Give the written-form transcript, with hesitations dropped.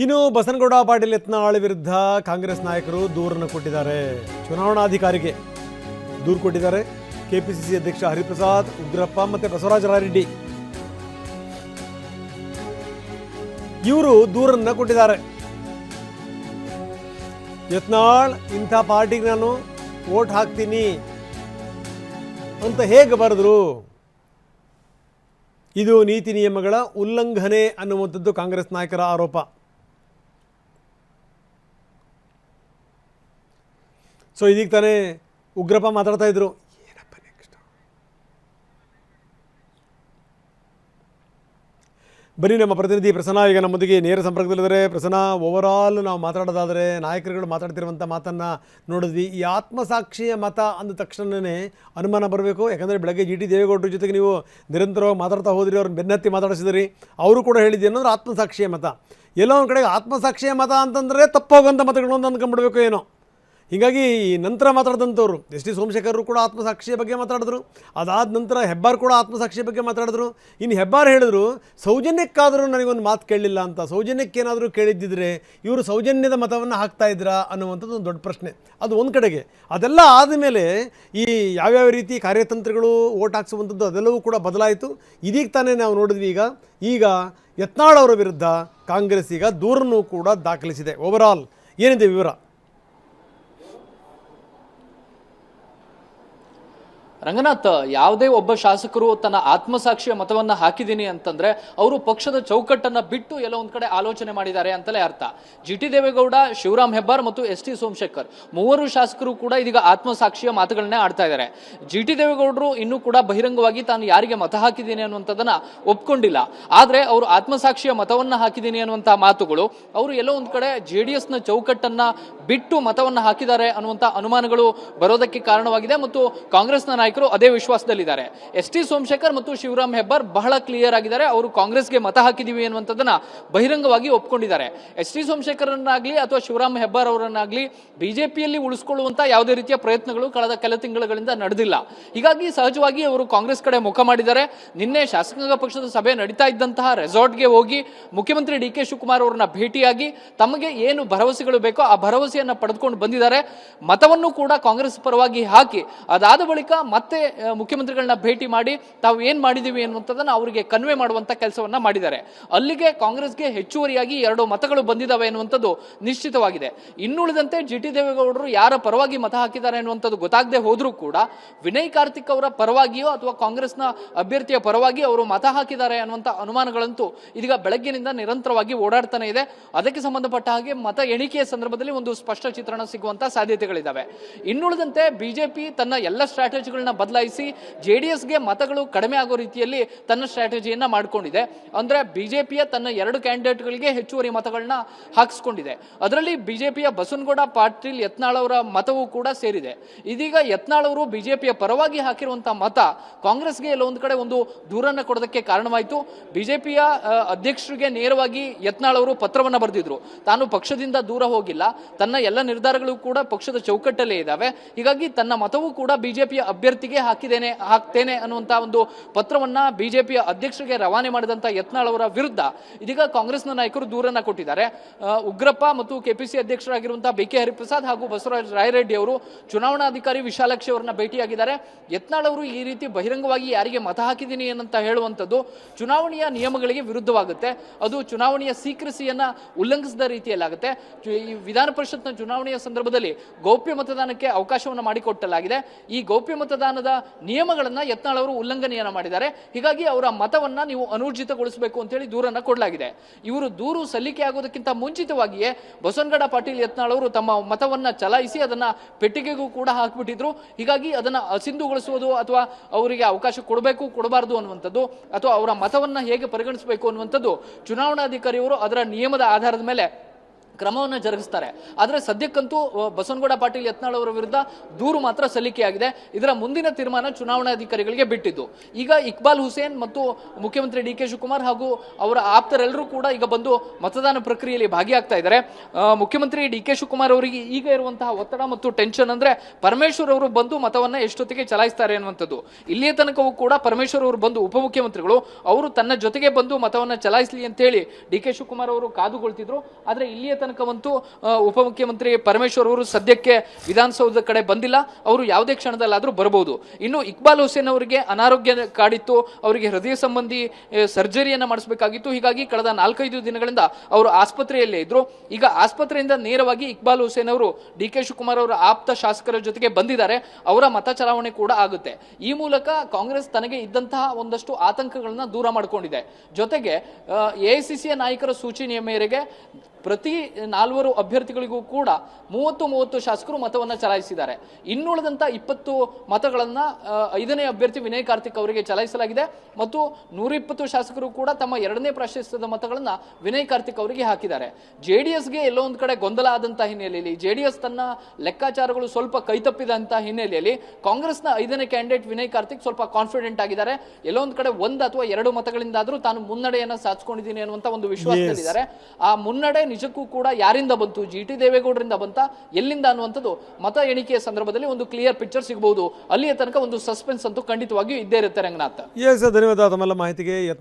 ಇನ್ನು ಬಸನಗೌಡ ಪಾಟೀಲ್ ಯತ್ನಾಳ್ ವಿರುದ್ಧ ಕಾಂಗ್ರೆಸ್ ನಾಯಕರು ದೂರನ್ನು ಕೊಟ್ಟಿದ್ದಾರೆ. ಚುನಾವಣಾಧಿಕಾರಿಗೆ ದೂರು ಕೊಟ್ಟಿದ್ದಾರೆ. ಕೆಪಿಸಿಸಿ ಅಧ್ಯಕ್ಷ ಹರಿಪ್ರಸಾದ್, ಉಗ್ರಪ್ಪ ಮತ್ತು ಬಸವರಾಜ ರಾಯರೆಡ್ಡಿ ಇವರು ದೂರನ್ನು ಕೊಟ್ಟಿದ್ದಾರೆ. ಯತ್ನಾಳ್ ಇಂಥ ಪಾರ್ಟಿಗೆ ನಾನು ವೋಟ್ ಹಾಕ್ತೀನಿ ಅಂತ ಹೇಗೆ ಬರೆದ್ರು, ಇದು ನೀತಿ ನಿಯಮಗಳ ಉಲ್ಲಂಘನೆ ಅನ್ನುವಂಥದ್ದು ಕಾಂಗ್ರೆಸ್ ನಾಯಕರ ಆರೋಪ. ಸೊ ಇದೀಗ ತಾನೇ ಉಗ್ರಪ್ಪ ಮಾತಾಡ್ತಾ ಇದ್ರು, ಏನಪ್ಪ ನೆಕ್ಸ್ಟ್ ಬನ್ನಿ ನಮ್ಮ ಪ್ರತಿನಿಧಿ ಪ್ರಸನ್ನ ಈಗ ನಮ್ಮೊಂದಿಗೆ ನೇರ ಸಂಪರ್ಕದಲ್ಲಿದ್ದಾರೆ. ಪ್ರಸನ್ನ, ಓವರಾಲ್ ನಾವು ಮಾತಾಡೋದಾದರೆ ನಾಯಕರುಗಳು ಮಾತಾಡ್ತಿರುವಂಥ ಮಾತನ್ನು ನೋಡಿದ್ವಿ. ಈ ಆತ್ಮಸಾಕ್ಷಿಯ ಮತ ಅಂದ ತಕ್ಷಣವೇ ಅನುಮಾನ ಬರಬೇಕು. ಯಾಕಂದರೆ ಬೆಳಗ್ಗೆ ಜಿ ಟಿ ದೇವೇಗೌಡರ ಜೊತೆಗೆ ನೀವು ನಿರಂತರವಾಗಿ ಮಾತಾಡ್ತಾ ಹೋದ್ರಿ, ಅವ್ರನ್ನ ಬೆನ್ನತ್ತಿ ಮಾತಾಡಿಸಿದ್ರಿ. ಅವರು ಕೂಡ ಹೇಳಿದ್ದೆ ಅನ್ನೋದ್ರೆ ಆತ್ಮಸಾಕ್ಷಿಯ ಮತ. ಎಲ್ಲೋ ಒಂದು ಕಡೆಗೆ ಆತ್ಮಸಾಕ್ಷಿಯ ಮತ ಅಂತಂದರೆ ತಪ್ಪೋಗುವಂಥ ಮತಗಳು ಅಂತ ಅಂದ್ಕೊಂಡ್ಬಿಡ್ಬೇಕು ಏನೋ. ಹೀಗಾಗಿ ನಂತರ ಮಾತಾಡಿದಂಥವ್ರು ಎಸ್ ಟಿ ಸೋಮಶೇಖರ್ ಕೂಡ ಆತ್ಮಸಾಕ್ಷಿಯ ಬಗ್ಗೆ ಮಾತಾಡಿದ್ರು. ಅದಾದ ನಂತರ ಹೆಬ್ಬಾರ್ ಕೂಡ ಆತ್ಮಸಾಕ್ಷಿಯ ಬಗ್ಗೆ ಮಾತಾಡಿದ್ರು. ಇನ್ನು ಹೆಬ್ಬಾರ್ ಹೇಳಿದ್ರು, ಸೌಜನ್ಯಕ್ಕಾದರೂ ನನಗೊಂದು ಮಾತು ಕೇಳಲಿಲ್ಲ ಅಂತ. ಸೌಜನ್ಯಕ್ಕೇನಾದರೂ ಕೇಳಿದ್ದಿದ್ರೆ ಇವರು ಸೌಜನ್ಯದ ಮತವನ್ನು ಹಾಕ್ತಾ ಇದ್ರಾ ಅನ್ನುವಂಥದ್ದು ಒಂದು ದೊಡ್ಡ ಪ್ರಶ್ನೆ. ಅದು ಒಂದು ಕಡೆಗೆ. ಅದೆಲ್ಲ ಆದಮೇಲೆ ಈ ಯಾವ್ಯಾವ ರೀತಿ ಕಾರ್ಯತಂತ್ರಗಳು ಓಟ್ ಹಾಕ್ಸುವಂಥದ್ದು ಅದೆಲ್ಲವೂ ಕೂಡ ಬದಲಾಯಿತು. ಇದೀಗ ತಾನೇ ನಾವು ನೋಡಿದ್ವಿ. ಈಗ ಯತ್ನಾಳ್ ಅವರ ವಿರುದ್ಧ ಕಾಂಗ್ರೆಸ್ ಈಗ ದೂರನ್ನು ಕೂಡ ದಾಖಲಿಸಿದೆ. ಓವರಾಲ್ ಏನಿದೆ ವಿವರ? ರಂಗನಾಥ್, ಯಾವುದೇ ಒಬ್ಬ ಶಾಸಕರು ತನ್ನ ಆತ್ಮಸಾಕ್ಷಿಯ ಮತವನ್ನ ಹಾಕಿದ್ದೀನಿ ಅಂತಂದ್ರೆ ಅವರು ಪಕ್ಷದ ಚೌಕಟ್ಟನ್ನ ಬಿಟ್ಟು ಎಲ್ಲೋ ಒಂದ್ ಕಡೆ ಆಲೋಚನೆ ಮಾಡಿದ್ದಾರೆ ಅಂತಲೇ ಅರ್ಥ. ಜಿ ಟಿ ದೇವೇಗೌಡ, ಶಿವರಾಮ್ ಹೆಬ್ಬಾರ್ ಮತ್ತು ಎಸ್ ಟಿ ಸೋಮಶೇಖರ್ ಮೂವರು ಶಾಸಕರು ಕೂಡ ಇದೀಗ ಆತ್ಮಸಾಕ್ಷಿಯ ಮಾತುಗಳನ್ನೇ ಆಡ್ತಾ ಇದ್ದಾರೆ. ಜಿ ಟಿ ದೇವೇಗೌಡರು ಇನ್ನೂ ಕೂಡ ಬಹಿರಂಗವಾಗಿ ತಾನು ಯಾರಿಗೆ ಮತ ಹಾಕಿದ್ದೀನಿ ಅನ್ನುವಂಥದ್ದನ್ನ ಒಪ್ಕೊಂಡಿಲ್ಲ. ಆದ್ರೆ ಅವರು ಆತ್ಮಸಾಕ್ಷಿಯ ಮತವನ್ನ ಹಾಕಿದ್ದೀನಿ ಅನ್ನುವಂತಹ ಮಾತುಗಳು ಅವರು ಎಲ್ಲೋ ಒಂದ್ ಕಡೆ ಜೆಡಿಎಸ್ ನ ಚೌಕಟ್ಟನ್ನ ಬಿಟ್ಟು ಮತವನ್ನ ಹಾಕಿದ್ದಾರೆ ಅನ್ನುವಂತ ಅನುಮಾನಗಳು ಬರೋದಕ್ಕೆ ಕಾರಣವಾಗಿದೆ. ಮತ್ತು ಕಾಂಗ್ರೆಸ್ನ ನಾಯಕರು ಅದೇ ವಿಶ್ವಾಸದಲ್ಲಿದ್ದಾರೆ. ಎಸ್ ಟಿ ಸೋಮಶೇಖರ್ ಮತ್ತು ಶಿವರಾಮ್ ಹೆಬ್ಬಾರ್ ಬಹಳ ಕ್ಲಿಯರ್ ಆಗಿದ್ದಾರೆ. ಅವರು ಕಾಂಗ್ರೆಸ್ಗೆ ಮತ ಹಾಕಿದೀವಿ ಅನ್ನುವಂಥದ್ದನ್ನ ಬಹಿರಂಗವಾಗಿ ಒಪ್ಕೊಂಡಿದ್ದಾರೆ. ಎಸ್ ಟಿ ಸೋಮಶೇಖರನ್ನಾಗ್ಲಿ ಅಥವಾ ಶಿವರಾಮ್ ಹೆಬ್ಬಾರ್ ಅವರನ್ನಾಗ್ಲಿ ಬಿಜೆಪಿಯಲ್ಲಿ ಉಳಿಸಿಕೊಳ್ಳುವಂತ ಯಾವುದೇ ರೀತಿಯ ಪ್ರಯತ್ನಗಳು ಕಳೆದ ಕೆಲ ತಿಂಗಳುಗಳಿಂದ ನಡೆದಿಲ್ಲ. ಹೀಗಾಗಿ ಸಹಜವಾಗಿ ಅವರು ಕಾಂಗ್ರೆಸ್ ಕಡೆ ಮುಖ ಮಾಡಿದ್ದಾರೆ. ನಿನ್ನೆ ಶಾಸಕಾಂಗ ಪಕ್ಷದ ಸಭೆ ನಡೀತಾ ಇದ್ದಂತಹ ರೆಸಾರ್ಟ್ಗೆ ಹೋಗಿ ಮುಖ್ಯಮಂತ್ರಿ ಡಿ ಕೆ ಶಿವಕುಮಾರ್ ಅವರನ್ನ ಭೇಟಿಯಾಗಿ ತಮಗೆ ಏನು ಭರವಸೆಗಳು ಬೇಕೋ ಆ ಭರವಸೆಯನ್ನ ಪಡೆದುಕೊಂಡು ಬಂದಿದ್ದಾರೆ. ಮತವನ್ನು ಕೂಡ ಕಾಂಗ್ರೆಸ್ ಪರವಾಗಿ ಹಾಕಿ ಅದಾದ ಬಳಿಕ ಮತ್ತೆ ಮುಖ್ಯಮಂತ್ರಿಗಳನ್ನ ಭೇಟಿ ಮಾಡಿ ತಾವು ಏನ್ ಮಾಡಿದೀವಿ ಅನ್ನುವಂಥದ್ದನ್ನ ಅವರಿಗೆ ಕನ್ವೆ ಮಾಡುವಂತ ಕೆಲಸವನ್ನ ಮಾಡಿದ್ದಾರೆ. ಅಲ್ಲಿಗೆ ಕಾಂಗ್ರೆಸ್ಗೆ ಹೆಚ್ಚುವರಿಯಾಗಿ 2 ಮತಗಳು ಬಂದಿದ್ದಾವೆ ಎನ್ನುವಂಥದ್ದು ನಿಶ್ಚಿತವಾಗಿದೆ. ಇನ್ನುಳಿದಂತೆ ಜಿ ಟಿ ದೇವೇಗೌಡರು ಯಾರ ಪರವಾಗಿ ಮತ ಹಾಕಿದ್ದಾರೆ ಅನ್ನುವಂಥದ್ದು ಗೊತ್ತಾಗದೆ ಹೋದ್ರೂ ಕೂಡ ವಿನಯ್ ಕಾರ್ತಿಕ್ ಅವರ ಪರವಾಗಿಯೋ ಅಥವಾ ಕಾಂಗ್ರೆಸ್ನ ಅಭ್ಯರ್ಥಿಯ ಪರವಾಗಿ ಅವರು ಮತ ಹಾಕಿದ್ದಾರೆ ಅನ್ನುವಂಥ ಅನುಮಾನಗಳಂತೂ ಇದೀಗ ಬೆಳಗ್ಗಿನಿಂದ ನಿರಂತರವಾಗಿ ಓಡಾಡ್ತಾನೆ ಇದೆ. ಅದಕ್ಕೆ ಸಂಬಂಧಪಟ್ಟ ಹಾಗೆ ಮತ ಎಣಿಕೆಯ ಸಂದರ್ಭದಲ್ಲಿ ಒಂದು ಸ್ಪಷ್ಟ ಚಿತ್ರಣ ಸಿಗುವಂತ ಸಾಧ್ಯತೆಗಳಿದ್ದಾವೆ. ಇನ್ನುಳಿದಂತೆ ಬಿಜೆಪಿ ತನ್ನ ಎಲ್ಲ ಸ್ಟ್ರಾಟಜಿಗಳನ್ನ ಬದಲಾಯಿಸಿ ಜೆಡಿಎಸ್ಗೆ ಮತಗಳು ಕಡಿಮೆ ಆಗೋ ರೀತಿಯಲ್ಲಿ ತನ್ನ ಸ್ಟ್ರಾಟಜಿಯನ್ನ ಮಾಡಿಕೊಂಡಿದೆ. ಅಂದ್ರೆ ಬಿಜೆಪಿಯ ತನ್ನ 2 ಕ್ಯಾಂಡಿಡೇಟ್ಗಳಿಗೆ ಹೆಚ್ಚುವರಿ ಮತಗಳನ್ನ ಹಾಕಿಸ್ಕೊಂಡಿದೆ. ಅದರಲ್ಲಿ ಬಿಜೆಪಿಯ ಬಸನಗೌಡ ಪಾಟೀಲ್ ಯತ್ನಾಳ್ ಅವರ ಮತವೂ ಕೂಡ ಸೇರಿದೆ. ಇದೀಗ ಯತ್ನಾಳ್ ಅವರು ಬಿಜೆಪಿಯ ಪರವಾಗಿ ಹಾಕಿರುವಂತಹ ಮತ ಕಾಂಗ್ರೆಸ್ಗೆ ಎಲ್ಲ ಒಂದು ಕಡೆ ಒಂದು ದೂರನ್ನ ಕೊಡೋದಕ್ಕೆ ಕಾರಣವಾಯಿತು. ಬಿಜೆಪಿಯ ಅಧ್ಯಕ್ಷರಿಗೆ ನೇರವಾಗಿ ಯತ್ನಾಳ್ ಅವರು ಪತ್ರವನ್ನ ಬರೆದಿದ್ರು. ತಾನು ಪಕ್ಷದಿಂದ ದೂರ ಹೋಗಿಲ್ಲ, ತನ್ನ ಎಲ್ಲ ನಿರ್ಧಾರಗಳು ಕೂಡ ಪಕ್ಷದ ಚೌಕಟ್ಟಲ್ಲೇ ಇದ್ದಾವೆ. ಹೀಗಾಗಿ ತನ್ನ ಮತವೂ ಕೂಡ ಬಿಜೆಪಿಯ ಅಭ್ಯರ್ಥಿಗೆ ಹಾಕ್ತೇನೆ ಅನ್ನುವಂತ ಒಂದು ಪತ್ರವನ್ನ ಬಿಜೆಪಿಯ ಅಧ್ಯಕ್ಷರಿಗೆ ರವಾನೆ ಮಾಡಿದಂತ ಯತ್ನಾಳ್ ಅವರ ವಿರುದ್ಧ ಇದೀಗ ಕಾಂಗ್ರೆಸ್ನ ನಾಯಕರು ದೂರನ್ನ ಕೊಟ್ಟಿದ್ದಾರೆ. ಉಗ್ರಪ್ಪ ಮತ್ತು ಕೆಪಿಸಿ ಅಧ್ಯಕ್ಷರಾಗಿರುವಂತಹ ಬಿ ಕೆ ಹರಿಪ್ರಸಾದ್ ಹಾಗೂ ಬಸವರಾಜ ರಾಯರೆಡ್ಡಿ ಅವರು ಚುನಾವಣಾಧಿಕಾರಿ ವಿಶಾಲಾಕ್ಷಿ ಅವರನ್ನ ಭೇಟಿಯಾಗಿದ್ದಾರೆ. ಯತ್ನಾಳ್ ಅವರು ಈ ರೀತಿ ಬಹಿರಂಗವಾಗಿ ಯಾರಿಗೆ ಮತ ಹಾಕಿದ್ದೀನಿ ಅಂತ ಹೇಳುವಂಥದ್ದು ಚುನಾವಣೆಯ ನಿಯಮಗಳಿಗೆ ವಿರುದ್ಧವಾಗುತ್ತೆ. ಅದು ಚುನಾವಣೆಯ ಸೀಕ್ರೆಸಿಯನ್ನ ಉಲ್ಲಂಘಿಸಿದ ರೀತಿಯಲ್ಲಾಗುತ್ತೆ. ಈ ವಿಧಾನ ಪರಿಷತ್ನ ಚುನಾವಣೆಯ ಸಂದರ್ಭದಲ್ಲಿ ಗೌಪ್ಯ ಮತದಾನಕ್ಕೆ ಅವಕಾಶವನ್ನು ಮಾಡಿಕೊಟ್ಟಲಾಗಿದೆ. ಈ ಗೌಪ್ಯ ಮತದಾನದ ನಿಯಮಗಳನ್ನ ಯತ್ನಾಳ್ ಅವರು ಉಲ್ಲಂಘನೆಯನ್ನ ಮಾಡಿದ್ದಾರೆ. ಹೀಗಾಗಿ ಅವರ ಮತವನ್ನ ನೀವು ಅನೂರ್ಜಿತಗೊಳಿಸಬೇಕು ಅಂತ ಹೇಳಿ ದೂರನ್ನ ಕೊಡಲಾಗಿದೆ. ಇವರು ದೂರು ಸಲ್ಲಿಕೆ ಆಗೋದಕ್ಕಿಂತ ಮುಂಚಿತವಾಗಿಯೇ ಬಸನಗೌಡ ಪಾಟೀಲ್ ಯತ್ನಾಳ್ ಅವರು ತಮ್ಮ ಮತವನ್ನ ಚಲಾಯಿಸಿ ಅದನ್ನ ಪೆಟ್ಟಿಗೆಗೂ ಕೂಡ ಹಾಕಿಬಿಟ್ಟಿದ್ರು. ಹೀಗಾಗಿ ಅದನ್ನ ಅಸಿಂಧುಗೊಳಿಸುವುದು ಅಥವಾ ಅವರಿಗೆ ಅವಕಾಶ ಕೊಡಬೇಕು ಕೊಡಬಾರದು ಅನ್ನುವಂಥದ್ದು ಅಥವಾ ಅವರ ಮತವನ್ನ ಹೇಗೆ ಪರಿಗಣಿಸಬೇಕು ಅನ್ನುವಂಥದ್ದು ಚುನಾವಣಾಧಿಕಾರಿಯವರು ಅದರ ನಿಯಮದ ಆಧಾರದ ಮೇಲೆ ಕ್ರಮವನ್ನು ಜರುಗಿಸ್ತಾರೆ. ಆದರೆ ಸದ್ಯಕ್ಕಂತೂ ಬಸವನಗೌಡ ಪಾಟೀಲ್ ಯತ್ನಾಳ್ ಅವರ ವಿರುದ್ಧ ದೂರು ಮಾತ್ರ ಸಲ್ಲಿಕೆಯಾಗಿದೆ. ಇದರ ಮುಂದಿನ ತೀರ್ಮಾನ ಚುನಾವಣಾಧಿಕಾರಿಗಳಿಗೆ ಬಿಟ್ಟಿದ್ದು. ಈಗ ಇಕ್ಬಾಲ್ ಹುಸೇನ್ ಮತ್ತು ಮುಖ್ಯಮಂತ್ರಿ ಡಿ ಕೆ ಶಿವಕುಮಾರ್ ಹಾಗೂ ಅವರ ಆಪ್ತರೆಲ್ಲರೂ ಕೂಡ ಈಗ ಬಂದು ಮತದಾನ ಪ್ರಕ್ರಿಯೆಯಲ್ಲಿ ಭಾಗಿಯಾಗ್ತಾ ಇದ್ದಾರೆ. ಮುಖ್ಯಮಂತ್ರಿ ಡಿ ಕೆ ಶಿವಕುಮಾರ್ ಅವರಿಗೆ ಈಗ ಇರುವಂತಹ ಒತ್ತಡ ಮತ್ತು ಟೆನ್ಷನ್ ಅಂದ್ರೆ ಪರಮೇಶ್ವರ್ ಅವರು ಬಂದು ಮತವನ್ನ ಎಷ್ಟೊತ್ತಿಗೆ ಚಲಾಯಿಸ್ತಾರೆ ಅನ್ನುವಂಥದ್ದು. ಇಲ್ಲಿಯ ತನಕವೂ ಕೂಡ ಪರಮೇಶ್ವರ್ ಅವರು ಬಂದು ಉಪಮುಖ್ಯಮಂತ್ರಿಗಳು ಅವರು ತನ್ನ ಜೊತೆಗೆ ಬಂದು ಮತವನ್ನ ಚಲಾಯಿಸಲಿ ಅಂತ ಹೇಳಿ ಡಿ ಕೆ ಶಿವಕುಮಾರ್ ಅವರು ಕಾದುಕೊಳ್ತಿದ್ರು. ಆದ್ರೆ ಇಲ್ಲಿಯ ತನಕವಂತೂ ಉಪಮುಖ್ಯಮಂತ್ರಿ ಪರಮೇಶ್ವರ್ ಅವರು ಸದ್ಯಕ್ಕೆ ವಿಧಾನಸೌಧದ ಕಡೆ ಬಂದಿಲ್ಲ. ಅವರು ಯಾವುದೇ ಕ್ಷಣದಲ್ಲಾದರೂ ಬರಬಹುದು. ಇನ್ನು ಇಕ್ಬಾಲ್ ಹುಸೇನ್ ಅವರಿಗೆ ಅನಾರೋಗ್ಯ ಕಾಡಿತ್ತು, ಅವರಿಗೆ ಹೃದಯ ಸಂಬಂಧಿ ಸರ್ಜರಿಯನ್ನ ಮಾಡಿಸಬೇಕಾಗಿತ್ತು. ಹೀಗಾಗಿ ಕಳೆದ 4-5 ದಿನಗಳಿಂದ ಅವರು ಆಸ್ಪತ್ರೆಯಲ್ಲೇ ಇದ್ರು. ಈಗ ಆಸ್ಪತ್ರೆಯಿಂದ ನೇರವಾಗಿ ಇಕ್ಬಾಲ್ ಹುಸೇನ್ ಅವರು ಡಿ ಕೆ ಶಿವಕುಮಾರ್ ಅವರ ಆಪ್ತ ಶಾಸಕರ ಜೊತೆಗೆ ಬಂದಿದ್ದಾರೆ. ಅವರ ಮತ ಚಲಾವಣೆ ಕೂಡ ಆಗುತ್ತೆ. ಈ ಮೂಲಕ ಕಾಂಗ್ರೆಸ್ ತನಗೆ ಇದ್ದಂತಹ ಒಂದಷ್ಟು ಆತಂಕಗಳನ್ನ ದೂರ ಮಾಡಿಕೊಂಡಿದೆ. ಜೊತೆಗೆ ಎಐಸಿಸಿಯ ನಾಯಕರ ಸೂಚನೆಯ ಮೇರೆಗೆ ಪ್ರತಿ 4 ಅಭ್ಯರ್ಥಿಗಳಿಗೂ ಕೂಡ 30 ಶಾಸಕರು ಮತವನ್ನು ಚಲಾಯಿಸಿದ್ದಾರೆ. ಇನ್ನುಳಿದಂತ 20 ಮತಗಳನ್ನ 5ನೇ ಅಭ್ಯರ್ಥಿ ವಿನಯ್ ಕಾರ್ತಿಕ್ ಅವರಿಗೆ ಚಲಾಯಿಸಲಾಗಿದೆ ಮತ್ತು 120 ಶಾಸಕರು ಕೂಡ ತಮ್ಮ 2ನೇ ಪ್ರಾಶಸ್ತ್ಯದ ಮತಗಳನ್ನ ವಿನಯ್ ಕಾರ್ತಿಕ್ ಅವರಿಗೆ ಹಾಕಿದ್ದಾರೆ. ಜೆಡಿಎಸ್ಗೆ ಎಲ್ಲೋ ಒಂದು ಕಡೆ ಗೊಂದಲ ಆದಂತಹ ಹಿನ್ನೆಲೆಯಲ್ಲಿ, ಜೆಡಿಎಸ್ ತನ್ನ ಲೆಕ್ಕಾಚಾರಗಳು ಸ್ವಲ್ಪ ಕೈತಪ್ಪಿದಂತಹ ಹಿನ್ನೆಲೆಯಲ್ಲಿ ಕಾಂಗ್ರೆಸ್ನ 5ನೇ ಕ್ಯಾಂಡಿಡೇಟ್ ವಿನಯ್ ಕಾರ್ತಿಕ್ ಸ್ವಲ್ಪ ಕಾನ್ಫಿಡೆಂಟ್ ಆಗಿದ್ದಾರೆ. ಎಲ್ಲೋ ಒಂದು ಕಡೆ 1 ಅಥವಾ 2 ಮತಗಳಿಂದಾದ್ರೂ ತಾನು ಮುನ್ನಡೆಯನ್ನ ಸಾಧಿಸಿಕೊಂಡಿದ್ದೀನಿ ಅನ್ನುವಂತ ಒಂದು ವಿಶ್ವಾಸದಲ್ಲಿದ್ದಾರೆ. ಆ ಮುನ್ನಡೆ ನಿಜಕ್ಕೂ ಕೂಡ ಯಾರಿಂದ ಬಂತು, ಜಿಟಿ ದೇವೇಗೌಡರಿಂದ ಬಂತ, ಎಲ್ಲಿಂದ ಅನ್ನುವಂಥದ್ದು ಮತ ಎಣಿಕೆಯ ಸಂದರ್ಭದಲ್ಲಿ ಒಂದು ಕ್ಲಿಯರ್ ಪಿಕ್ಚರ್ ಸಿಗಬಹುದು. ಅಲ್ಲಿಯ ತನಕ ಒಂದು ಸಸ್ಪೆನ್ಸ್ ಅಂತೂ ಖಂಡಿತವಾಗಿಯೂ ಇದ್ದೇ ಇರುತ್ತೆ ರಂಗನಾಥ್. ಧನ್ಯವಾದ ತಮ್ಮೆಲ್ಲ ಮಾಹಿತಿಗೆ.